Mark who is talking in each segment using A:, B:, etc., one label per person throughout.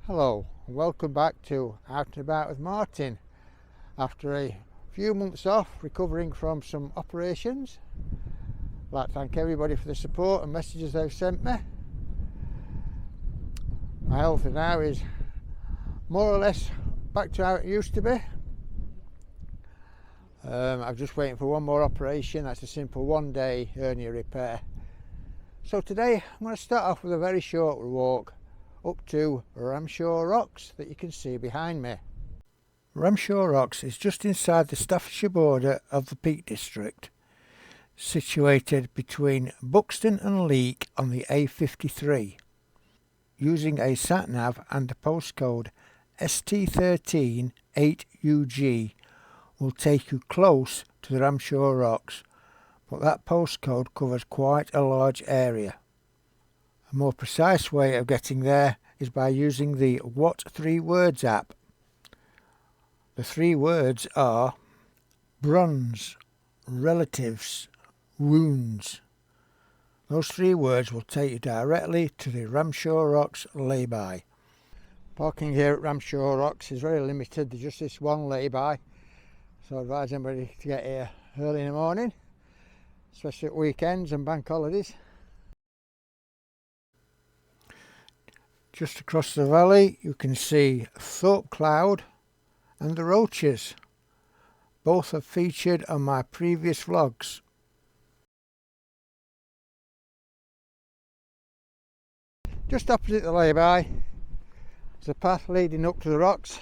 A: Hello and welcome back to Out and About with Martin. After a few months off recovering from some operations, I'd like to thank everybody for the support and messages they've sent me. My health now is more or less back to how it used to be. I'm just waiting for one more operation. That's a simple one-day hernia repair. So today I'm going to start off with a very short walk up to Ramshaw Rocks that you can see behind me. Ramshaw Rocks is just inside the Staffordshire border of the Peak District, situated between Buxton and Leek on the A53. Using a sat-nav and a postcode ST13 8UG will take you close to the Ramshaw Rocks, but that postcode covers quite a large area. A more precise way of getting there is by using the What 3 Words app. The 3 words are bronze, relatives, wounds. Those 3 words will take you directly to the Ramshaw Rocks lay-by. Parking here at Ramshaw Rocks is very limited. There's just this one lay-by, so I advise anybody to get here early in the morning, especially at weekends and bank holidays. Just across the valley you can see Thorpe Cloud and the Roaches. Both have featured on my previous vlogs. Just opposite the lay-by there's a path leading up to the rocks.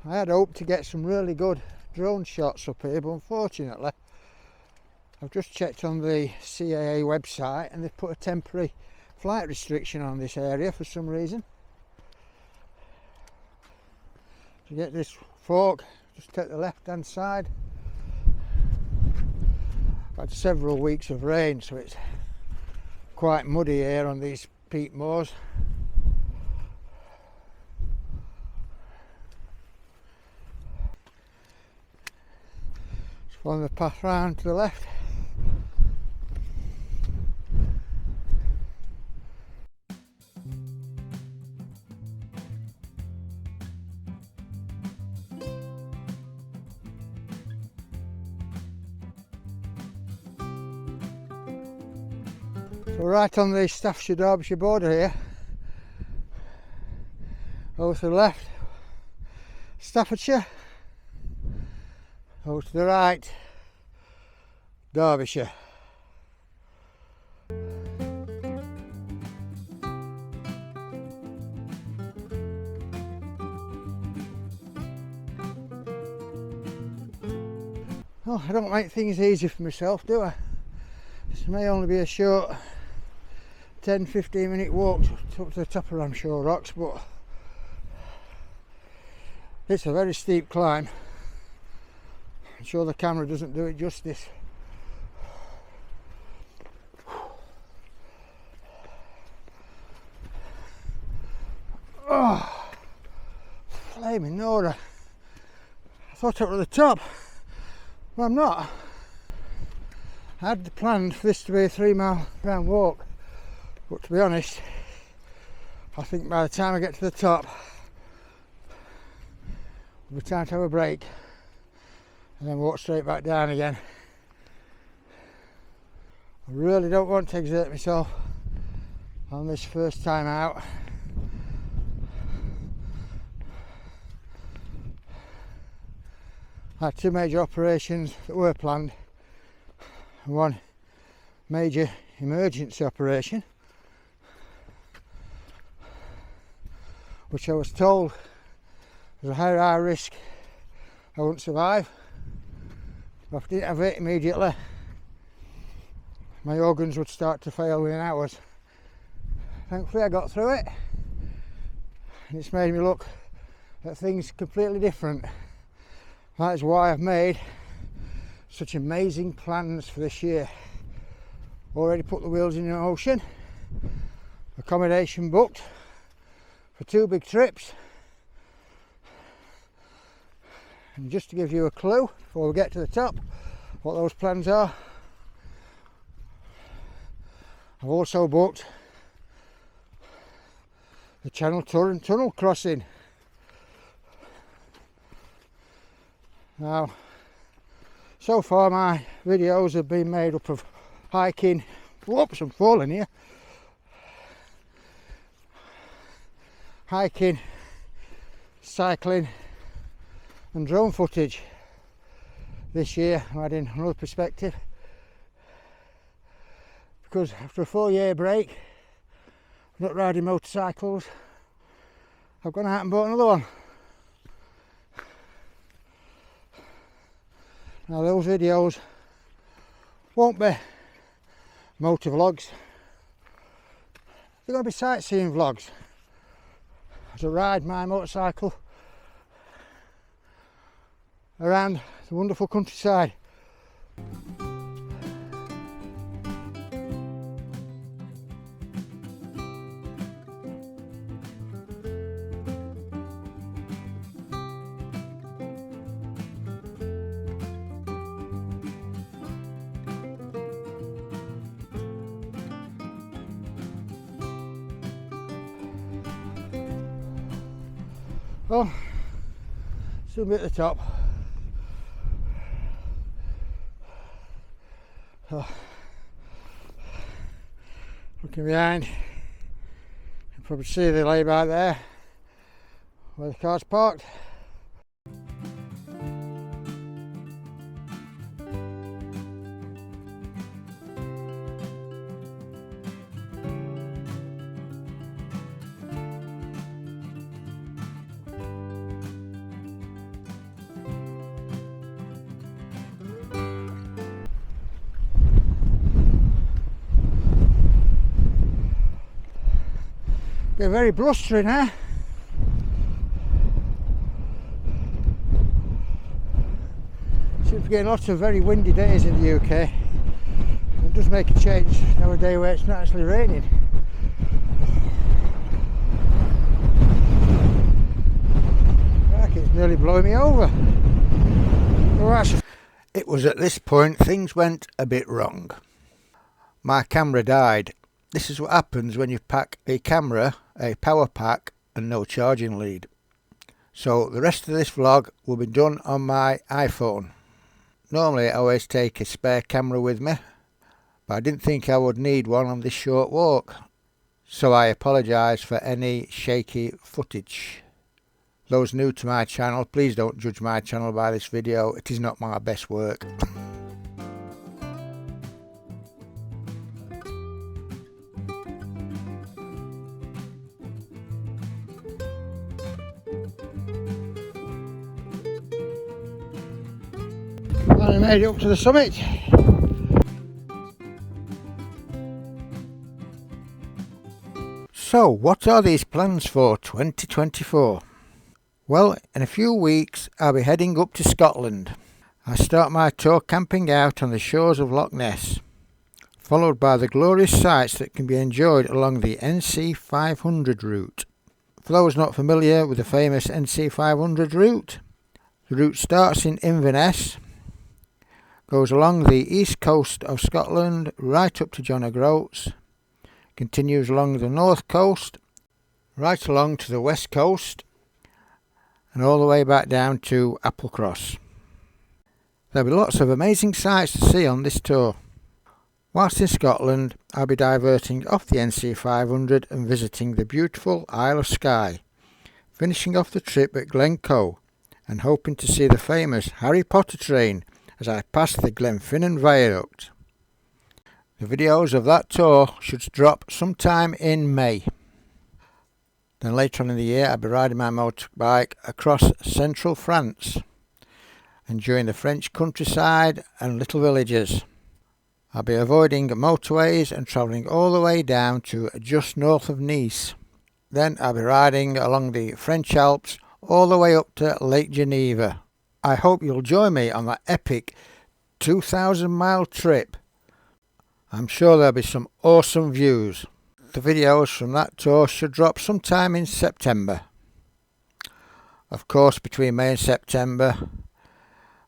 A: I had hoped to get some really good drone shots up here, but unfortunately I've just checked on the CAA website and they've put a temporary flight restriction on this area for some reason. To get this fork, just take the left hand side. I've had several weeks of rain, so it's quite muddy here on these peat moors. Following the path round to the left. So we're right on the Staffordshire-Derbyshire border here. Over to the left, Staffordshire. Over to the right, Derbyshire. Well, I don't make things easy for myself, do I? This may only be a short 10-15 minute walk up to the top of Ramshaw Rocks, but it's a very steep climb. I'm sure the camera doesn't do it justice. Oh, flaming Nora. I thought I was at the top, but I'm not. I had planned for this to be a 3-mile round walk, but to be honest, I think by the time I get to the top, it'll be time to have a break and then walk straight back down again. I really don't want to exert myself on this first time out. I had 2 major operations that were planned and 1 major emergency operation, which I was told was a high risk I wouldn't survive. If I didn't have it immediately, my organs would start to fail within hours. Thankfully I got through it, and it's made me look at things completely different. That is why I've made such amazing plans for this year. Already put the wheels in motion, accommodation booked for 2 big trips. And just to give you a clue before we get to the top, what those plans are. I've also booked the Channel Tour and Tunnel crossing. Now, so far my videos have been made up of hiking, whoops, I'm falling here, hiking, cycling and drone footage. This year I'm adding another perspective, because after a 4-year break, not riding motorcycles, I've gone out and bought another one. Now those videos won't be motor vlogs, they're going to be sightseeing vlogs as I ride my motorcycle around the wonderful countryside. Well, soon be at the top. Oh. Looking behind, you can probably see the lay-by there where the car's parked. They're very blustering, eh? Seems to be getting lots of very windy days in the UK. It does make a change nowadays where it's not actually raining. Like it's nearly blowing me over. It was at this point things went a bit wrong. My camera died. This is what happens when you pack a camera, a power pack and no charging lead. So the rest of this vlog will be done on my iPhone. Normally I always take a spare camera with me, but I didn't think I would need one on this short walk. So I apologise for any shaky footage. Those new to my channel, please don't judge my channel by this video, it is not my best work. I made it up to the summit. So what are these plans for 2024? Well, in a few weeks I'll be heading up to Scotland. I start my tour camping out on the shores of Loch Ness, followed by the glorious sights that can be enjoyed along the NC 500 route. For those not familiar with the famous NC 500 route, the route starts in Inverness, goes along the east coast of Scotland right up to John O'Groats, continues along the north coast, right along to the west coast, and all the way back down to Applecross. There'll be lots of amazing sights to see on this tour. Whilst in Scotland, I'll be diverting off the NC 500 and visiting the beautiful Isle of Skye, finishing off the trip at Glencoe and hoping to see the famous Harry Potter train as I pass the Glenfinnan Viaduct. The videos of that tour should drop sometime in May. Then later on in the year I'll be riding my motorbike across central France, enjoying the French countryside and little villages. I'll be avoiding motorways and travelling all the way down to just north of Nice. Then I'll be riding along the French Alps all the way up to Lake Geneva. I hope you'll join me on that epic 2,000-mile trip. I'm sure there'll be some awesome views. The videos from that tour should drop sometime in September. Of course, between May and September,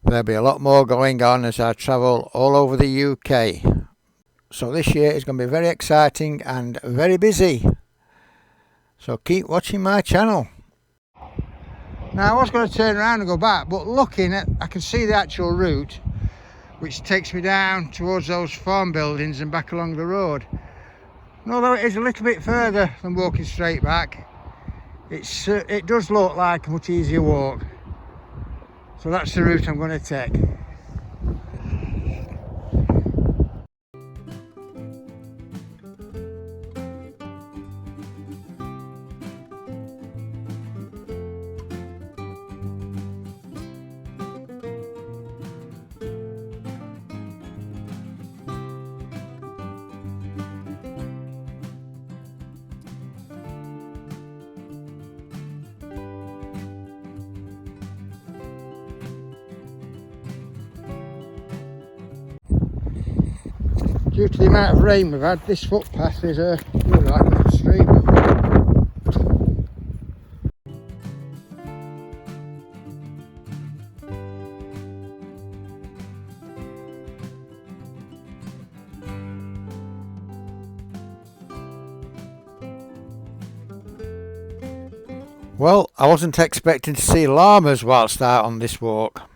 A: There'll be a lot more going on as I travel all over the UK. So this year is going to be very exciting and very busy. So keep watching my channel. Now I was going to turn around and go back, but looking at, I can see the actual route which takes me down towards those farm buildings and back along the road. And although it is a little bit further than walking straight back, it does look like a much easier walk. So that's the route I'm going to take. Due to the amount of rain we've had, this footpath is really like a little stream. Well, I wasn't expecting to see llamas whilst out on this walk.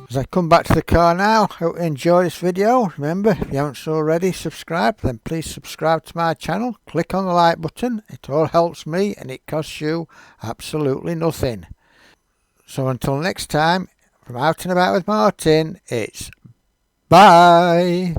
A: As I come back to the car now, I hope you enjoy this video. Remember, if you haven't already subscribed, then please subscribe to my channel. Click on the like button. It all helps me and it costs you absolutely nothing. So until next time, from Out and About with Martin, it's bye.